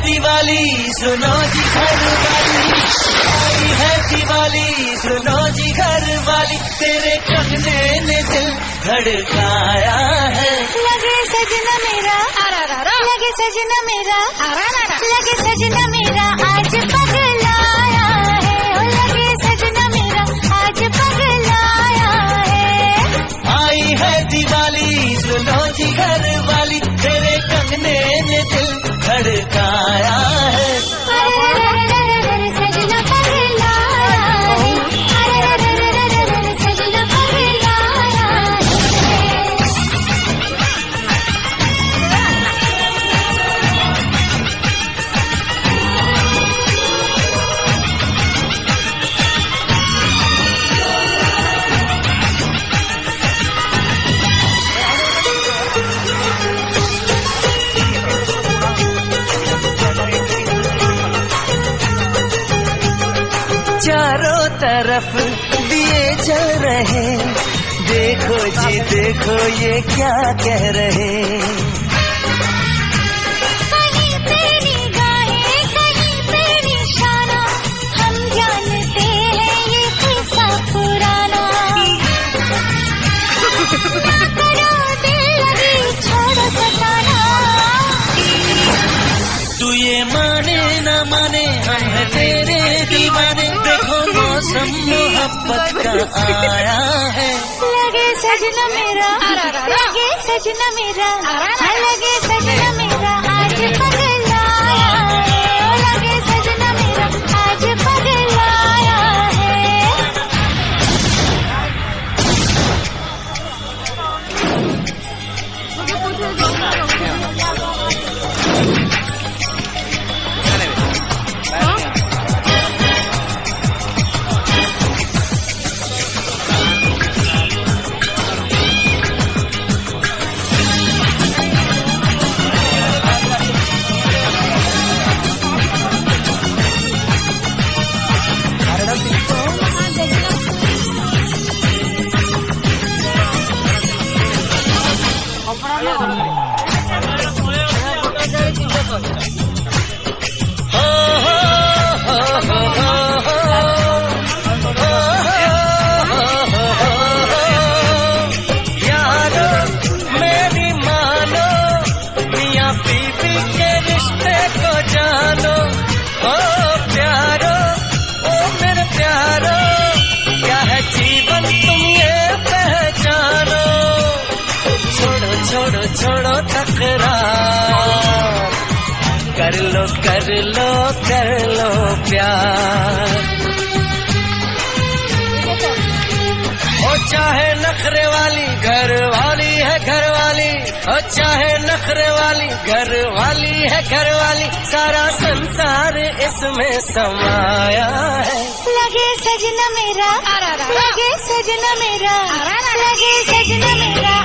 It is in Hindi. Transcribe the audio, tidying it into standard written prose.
दिवाली सुनो जी घर वाली, आई है दिवाली सुनो जी घर वाली, तेरे कंगने ने दिल धड़काया है। लगे सजना मेरा, लगे सजना मेरा, लगे सजना मेरा आज पगलाया है। लगे सजना मेरा आज पगलाया है। आई है दिवाली सुनो जी घर वाली, तेरे कंगने ने दिल धड़काया है। सजना पगलाया है, सजना पगलाया चारों तरफ दिए जल रहे, देखो जी देखो ये क्या कह रहे। कहीं पे निगाहें कहीं पे निशाना, हम जानते हैं ये किस्सा पुराना। ना करो दिल लगी छोड़ो सताना। तू ये माने न माने हम है तेरे दीवाने, देखो मौसम मोहब्बत का आया है। लगे सजना मेरा, लगे सजना मेरा, लगे सजना मेरा आज पगलाया है। लगे सजना मेरा आज पगलाया है। यारो मेरी मानो, मियां बीवी के रिश्ते को जानो। ओ प्यारो ओ मेरे प्यारो, क्या है जीवन तुम ये पहचानो। छोड़ो छोड़ो छोड़ो तकरार, कर लो कर लो कर लो प्यार। ओ चाहे नखरे वाली घर वाली है घर वाली, ओ चाहे नखरे वाली घर वाली है घर वाली, सारा संसार इसमें समाया है। लगे सजना मेरा, लगे सजना मेरा, लगे सजना मेरा